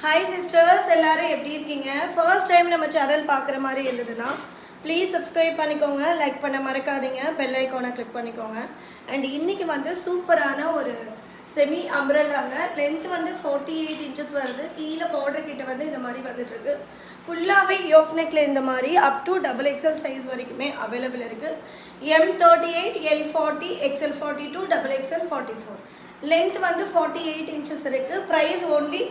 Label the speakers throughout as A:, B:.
A: Hi sisters, எல்லாரும் எப்படி இருக்கீங்க? ஃபர்ஸ்ட் டைம் நம்ம சேனல் பார்க்குற மாதிரி இருந்ததுன்னா ப்ளீஸ் சப்ஸ்கிரைப் பண்ணிக்கோங்க, லைக் பண்ண மறக்காதீங்க, பெல் ஐக்கானை கிளிக் பண்ணிக்கோங்க. அண்ட் இன்றைக்கி வந்து சூப்பரான ஒரு செமி அம்ப்ரெல்லாவில் லென்த் வந்து 48 இன்ச்சஸ் வருது. கீழே பார்டர் கிட்ட வந்து இந்த மாதிரி வந்துட்டுருக்கு. ஃபுல்லாகவே யோக் நெக்கில் இந்த மாதிரி அப் டு XXL சைஸ் வரைக்குமே அவைலபிள் இருக்குது. M38, L40, XL42, XXL 44. Length வந்து 48 இன்ச்சஸ் இருக்குது. ப்ரைஸ் ஓன்லி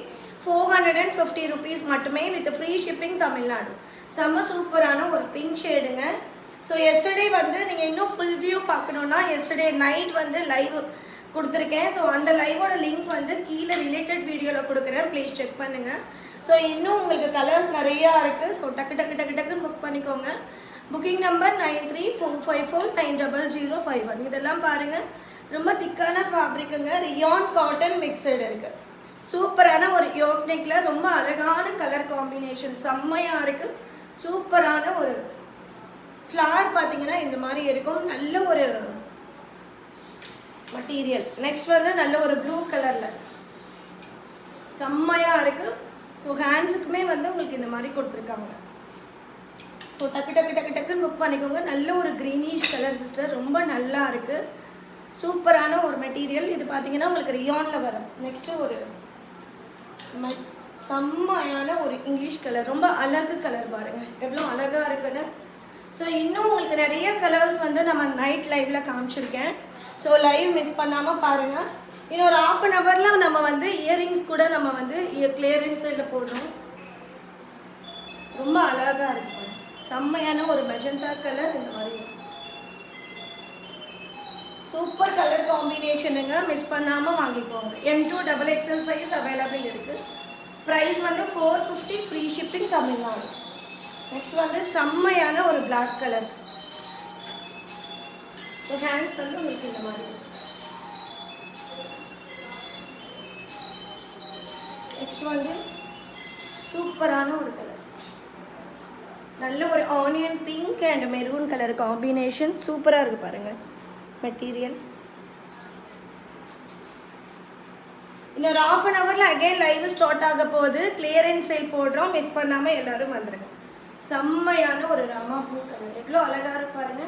A: 450 rupees மட்டுமே வித் ஃப்ரீ ஷிப்பிங் தமிழ்நாடு. செம்ம சூப்பரான ஒரு பிங்க் ஷேடுங்க. ஸோ எஸ்டர்டே வந்து நீங்கள் இன்னும் ஃபுல் வியூ பார்க்கணுன்னா எஸ்டர்டே நைட் வந்து லைவ் கொடுத்துருக்கேன். ஸோ அந்த லைவோட லிங்க் வந்து கீழே ரிலேட்டட் வீடியோவில் கொடுக்குறேன், ப்ளீஸ் செக் பண்ணுங்கள். ஸோ இன்னும் உங்களுக்கு கலர்ஸ் நிறையா இருக்குது. ஸோ டக்குன்னு புக் பண்ணிக்கோங்க. Booking number 9345490051. இதெல்லாம் பாருங்கள், ரொம்ப திக்கான ஃபேப்ரிக்குங்க. ரியான் காட்டன் மிக்சடு இருக்குது. சூப்பரான ஒரு யோக் நெக்கில் ரொம்ப அழகான கலர் காம்பினேஷன் செம்மையாக இருக்குது. சூப்பரான ஒரு ஃப்ளார் பார்த்தீங்கன்னா இந்த மாதிரி இருக்கும். நல்ல ஒரு மெட்டீரியல். நெக்ஸ்ட் வந்து நல்ல ஒரு ப்ளூ கலரில் செம்மையாக இருக்குது. ஸோ ஹேண்ட்ஸுக்குமே வந்து உங்களுக்கு இந்த மாதிரி கொடுத்துருக்காங்க. ஸோ டக்குன்னு புக் பண்ணிக்கோங்க. நல்ல ஒரு க்ரீனிஷ் கலர் சிஸ்டர், ரொம்ப நல்லா இருக்குது. சூப்பரான ஒரு மெட்டீரியல். இது பார்த்தீங்கன்னா உங்களுக்கு ரியானில் வரும். நெக்ஸ்ட்டு ஒரு செம்மையான ஒரு இங்கிலீஷ் கலர், ரொம்ப அழகு கலர் பாருங்கள் எவ்வளோ அழகாக இருக்குன்னு. ஸோ இன்னும் உங்களுக்கு நிறைய கலர்ஸ் வந்து நம்ம நைட் லைவில் காமிச்சிருக்கேன். ஸோ லைவ் மிஸ் பண்ணாமல் பாருங்கள். இன்னும் ஒரு ½ அன் ஹவரில் நம்ம வந்து இயரிங்ஸ் கூட நம்ம வந்து கிளியரன்ஸ் இதில் போடுறோம். ரொம்ப அழகாக இருக்கு. செம்மையான ஒரு மெஜந்தா கலர் இந்த மாதிரி சூப்பர் கலர் காம்பினேஷனுங்க. மிஸ் பண்ணாமல் வாங்கிக்கோங்க. M2 XXL சைஸ் அவைலபிள் இருக்குது. ப்ரைஸ் வந்து 450, ஃப்ரீ ஷிப்பிங் தமிழ்நாடு. நெக்ஸ்ட் வந்து செம்மையான ஒரு பிளாக் கலர். ஸோ ஹேண்ட்ஸ் வந்து உங்களுக்கு இந்த மாதிரி. நெக்ஸ்ட் வந்து சூப்பரான ஒரு கலர், நல்ல ஒரு onion pink and maroon colour combination. சூப்பராக இருக்குது பாருங்கள் மெட்டீரியல். இன்னொரு ½ அன் ஹவரில் அகைன் லைவ் ஸ்டார்ட் ஆக போகுது. கிளியரன்ஸ் சேல் போடுறோம், மிஸ் பண்ணாமல் எல்லோரும் வந்துடுங்க. செம்மையான ஒரு ராமா ப்ளூ கலர், எவ்வளோ அழகாக இருக்கு பாருங்க.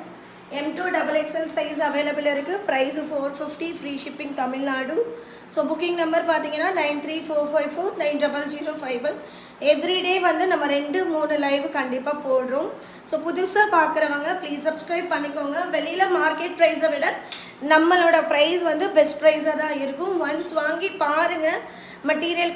A: M2 XXL சைஸ் அவைலபிள் இருக்குது. ப்ரைஸு 450, ஃப்ரீ ஷிப்பிங் தமிழ்நாடு. ஸோ புக்கிங் நம்பர் பார்த்தீங்கன்னா 9345490051. எவ்ரிடே வந்து நம்ம 2-3 லைவ் கண்டிப்பாக போடுறோம். ஸோ புதுசாக பார்க்குறவங்க ப்ளீஸ் சப்ஸ்கிரைப் பண்ணிக்கோங்க. வெளியில் மார்க்கெட் ப்ரைஸை விட நம்மளோட ப்ரைஸ் வந்து பெஸ்ட் ப்ரைஸாக தான் இருக்கும். ஒன்ஸ் வாங்கி பாருங்கள் மெட்டீரியல்